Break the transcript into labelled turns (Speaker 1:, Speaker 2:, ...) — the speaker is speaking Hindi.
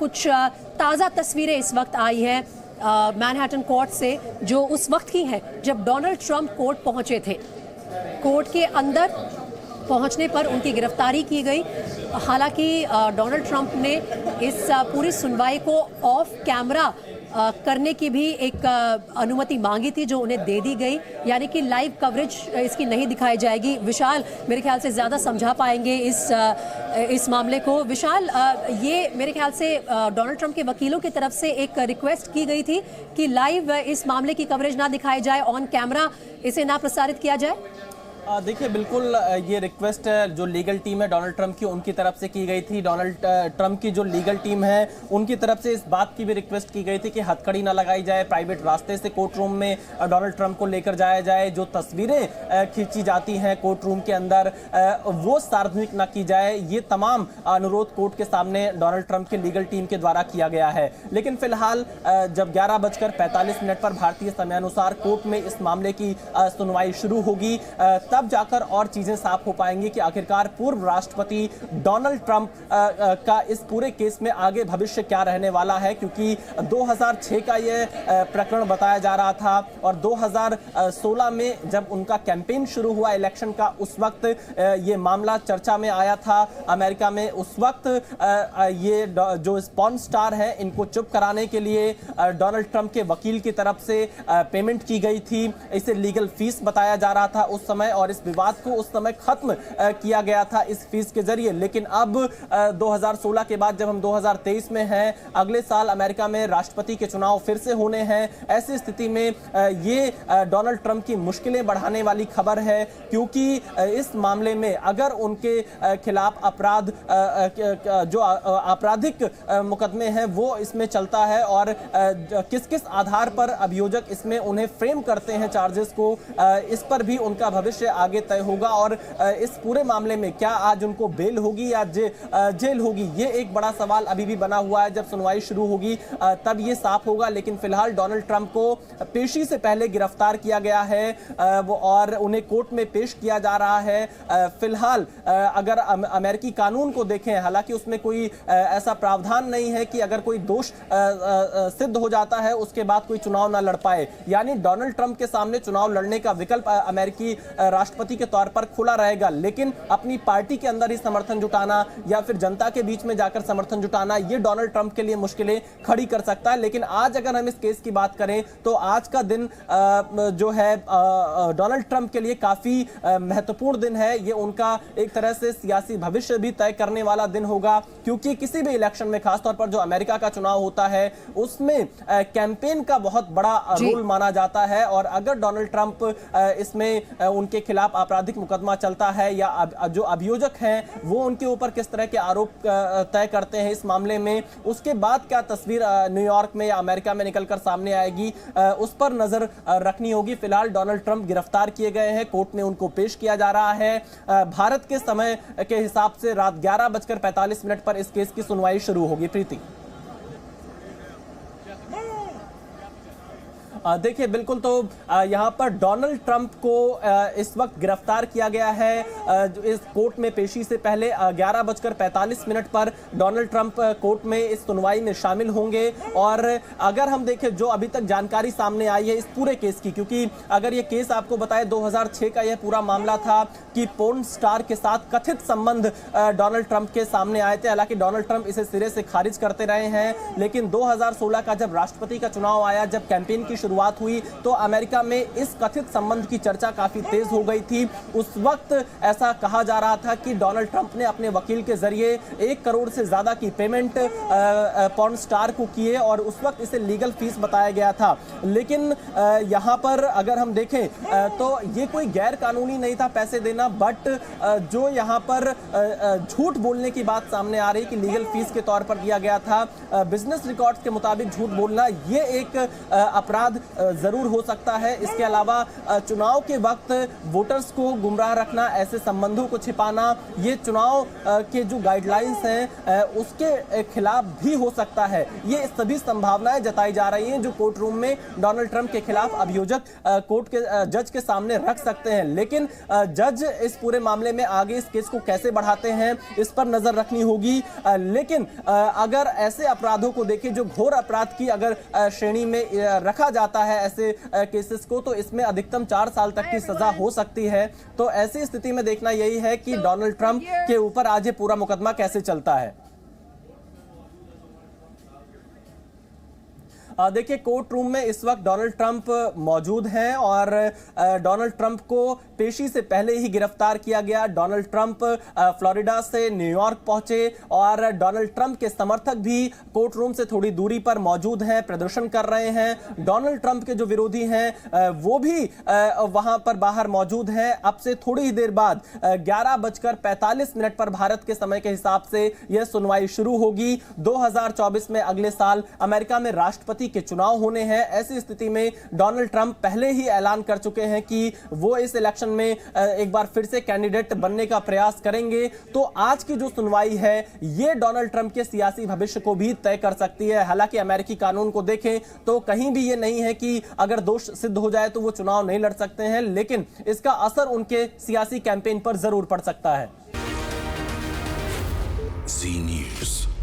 Speaker 1: कुछ ताज़ा तस्वीरें इस वक्त आई हैं मैनहट्टन कोर्ट से, जो उस वक्त की हैं जब डोनाल्ड ट्रंप कोर्ट पहुंचे थे। कोर्ट के अंदर पहुंचने पर उनकी गिरफ्तारी की गई। हालांकि डोनाल्ड ट्रंप ने इस पूरी सुनवाई को ऑफ कैमरा करने की भी एक अनुमति मांगी थी, जो उन्हें दे दी गई, यानी कि लाइव कवरेज इसकी नहीं दिखाई जाएगी। विशाल मेरे ख्याल से ज़्यादा समझा पाएंगे इस मामले को। विशाल, ये मेरे ख्याल से डोनाल्ड ट्रंप के वकीलों की तरफ से एक रिक्वेस्ट की गई थी कि लाइव इस मामले की कवरेज ना दिखाई जाए, ऑन कैमरा इसे ना प्रसारित किया जाए।
Speaker 2: देखिए, बिल्कुल ये रिक्वेस्ट जो लीगल टीम है डोनाल्ड ट्रंप की, उनकी तरफ से की गई थी। डोनाल्ड ट्रंप की जो लीगल टीम है उनकी तरफ से इस बात की भी रिक्वेस्ट की गई थी कि हथकड़ी ना लगाई जाए, प्राइवेट रास्ते से कोर्ट रूम में डोनाल्ड ट्रंप को लेकर जाया जाए, जो तस्वीरें खींची जाती हैं कोर्ट रूम के अंदर वो सार्वजनिक ना की जाए। ये तमाम अनुरोध कोर्ट के सामने डोनाल्ड ट्रंप की लीगल टीम के द्वारा किया गया है। लेकिन फिलहाल जब 11:45 पर भारतीय समयानुसार कोर्ट में इस मामले की सुनवाई शुरू होगी, तब जाकर और चीजें साफ हो पाएंगी कि आखिरकार पूर्व राष्ट्रपति डोनाल्ड ट्रंप का इस पूरे केस में आगे भविष्य क्या रहने वाला है। क्योंकि 2006 का ये प्रकरण बताया जा रहा था और 2016 में जब उनका कैंपेन शुरू हुआ इलेक्शन का, उस वक्त ये मामला चर्चा में आया था अमेरिका में। उस वक्त ये जो पॉर्न स्टार है, इनको चुप कराने के लिए डोनाल्ड ट्रंप के वकील की तरफ से पेमेंट की गई थी। इसे लीगल फीस बताया जा रहा था उस समय, और इस विवाद को उस समय खत्म किया गया था इस फीस के जरिए। लेकिन अब 2016 के बाद जब हम 2023 में हैं, अगले साल अमेरिका में राष्ट्रपति के चुनाव फिर से होने हैं, ऐसी स्थिति में ये डोनाल्ड ट्रंप की मुश्किलें बढ़ाने वाली खबर है। क्योंकि इस मामले में अगर उनके खिलाफ अपराध जो आपराधिक मुकदमे हैं वो इसमें चलता है और किस किस आधार पर अभियोजक इसमें उन्हें फ्रेम करते हैं चार्जेस को, इस पर भी उनका भविष्य आगे तय होगा। और इस पूरे मामले में क्या आज उनको बेल होगी या जेल होगी, ये एक बड़ा सवाल अभी भी बना हुआ है। जब सुनवाई शुरू होगी तब ये साफ होगा। लेकिन फिलहाल डोनाल्ड ट्रंप को पेशी से पहले गिरफ्तार किया गया है और उन्हें कोर्ट में पेश किया जा रहा है। फिलहाल अगर अमेरिकी कानून को देखें, हालांकि उसमें कोई ऐसा प्रावधान नहीं है कि अगर कोई दोष सिद्ध हो जाता है उसके बाद कोई चुनाव ना लड़ पाए, यानी डोनाल्ड ट्रंप के सामने चुनाव लड़ने का विकल्प अमेरिकी राष्ट्रपति के तौर पर खुला रहेगा। लेकिन अपनी पार्टी के अंदर ही समर्थन जुटाना या फिर जनता के बीच में जाकर समर्थन जुटाना, ये डोनाल्ड ट्रंप के लिए मुश्किलें खड़ी कर सकता है। लेकिन आज अगर हम इस केस की बात करें तो आज का दिन जो है डोनाल्ड ट्रंप के लिए काफी महत्वपूर्ण दिन है। ये उनका एक तरह से सियासी भविष्य भी तय करने वाला दिन होगा। क्योंकि किसी भी इलेक्शन में, खासतौर पर जो अमेरिका का चुनाव होता है, उसमें कैंपेन का बहुत बड़ा रोल माना जाता है। और अगर डोनाल्ड ट्रंप इसमें उनके खिलाफ आपराधिक मुकदमा चलता है या जो अभियोजक हैं वो उनके ऊपर किस तरह के आरोप तय करते हैं इस मामले में, उसके बाद क्या तस्वीर न्यूयॉर्क में या अमेरिका में निकलकर सामने आएगी, उस पर नजर रखनी होगी। फिलहाल डोनाल्ड ट्रंप गिरफ्तार किए गए हैं, कोर्ट में उनको पेश किया जा रहा है। भारत के समय के हिसाब से रात 11:45 पर इस केस की सुनवाई शुरू होगी। प्रीति, देखिए, बिल्कुल तो यहाँ पर डोनाल्ड ट्रंप को इस वक्त गिरफ्तार किया गया है। इस कोर्ट में पेशी से पहले 11:45 पर डोनाल्ड ट्रंप कोर्ट में इस सुनवाई में शामिल होंगे। और अगर हम देखें जो अभी तक जानकारी सामने आई है इस पूरे केस की, क्योंकि अगर ये केस आपको बताए 2006 का यह पूरा मामला था कि पोर्न स्टार के साथ कथित संबंध डोनाल्ड ट्रंप के सामने आए थे। हालांकि डोनाल्ड ट्रंप इसे सिरे से खारिज करते रहे हैं। लेकिन 2016 का जब राष्ट्रपति का चुनाव आया, जब कैंपेन की शुरुआत हुई, तो अमेरिका में इस कथित संबंध की चर्चा काफी तेज हो गई थी। उस वक्त ऐसा कहा जा रहा था कि डोनाल्ड ट्रंप ने अपने वकील के जरिए 1 करोड़ से ज्यादा की पेमेंट पॉर्न स्टार को किए और उस वक्त इसे लीगल फीस बताया गया था। लेकिन यहां पर अगर हम देखें तो ये कोई गैर कानूनी नहीं था पैसे देना, बट जो यहां पर झूठ बोलने की बात सामने आ रही कि लीगल फीस के तौर पर दिया गया था, बिजनेस रिकॉर्ड्स के मुताबिक झूठ बोलना ये एक अपराध जरूर हो सकता है। इसके अलावा चुनाव के वक्त वोटर्स को गुमराह रखना, ऐसे संबंधों को छिपाना, ये चुनाव के जो गाइडलाइंस हैं उसके खिलाफ भी हो सकता है। ये सभी संभावनाएं जताई जा रही हैं जो कोर्ट रूम में डोनाल्ड ट्रंप के खिलाफ अभियोजक कोर्ट के जज के सामने रख सकते हैं। लेकिन जज इस पूरे मामले में आगे इस केस को कैसे बढ़ाते हैं इस पर नजर रखनी होगी। लेकिन अगर ऐसे अपराधों को देखें जो घोर अपराध की अगर श्रेणी में रखा जाता है ऐसे केसेस को, तो इसमें अधिकतम 4 साल तक की सजा हो सकती है। तो ऐसी स्थिति में देखना यही है कि डोनाल्ड ट्रंप के ऊपर आज ये पूरा मुकदमा कैसे चलता है। देखिए, कोर्ट रूम में इस वक्त डोनाल्ड ट्रंप मौजूद हैं और डोनाल्ड ट्रंप को पेशी से पहले ही गिरफ्तार किया गया। डोनाल्ड ट्रंप फ्लोरिडा से न्यूयॉर्क पहुंचे और डोनाल्ड ट्रंप के समर्थक भी कोर्ट रूम से थोड़ी दूरी पर मौजूद हैं, प्रदर्शन कर रहे हैं। डोनाल्ड ट्रंप के जो विरोधी हैं वो भी वहां पर बाहर मौजूद हैं। अब से थोड़ी ही देर बाद 11:45 पर भारत के समय के हिसाब से यह सुनवाई शुरू होगी। 2024 में अगले साल अमेरिका में राष्ट्रपति के चुनाव होने हैं। ऐसी स्थिति में डोनाल्ड ट्रंप पहले ही ऐलान कर चुके हैं कि वो इस इलेक्शन में एक बार फिर से कैंडिडेट बनने का प्रयास करेंगे। तो आज की जो सुनवाई है ये डोनाल्ड ट्रंप के सियासी भविष्य को भी तय कर सकती है। हालांकि अमेरिकी कानून को देखें तो कहीं भी ये नहीं है कि अगर दोष सिद्ध हो जाए तो वो चुनाव नहीं लड़ सकते हैं, लेकिन इसका असर उनके सियासी कैंपेन पर जरूर पड़ सकता है।
Speaker 3: जी न्यूज़।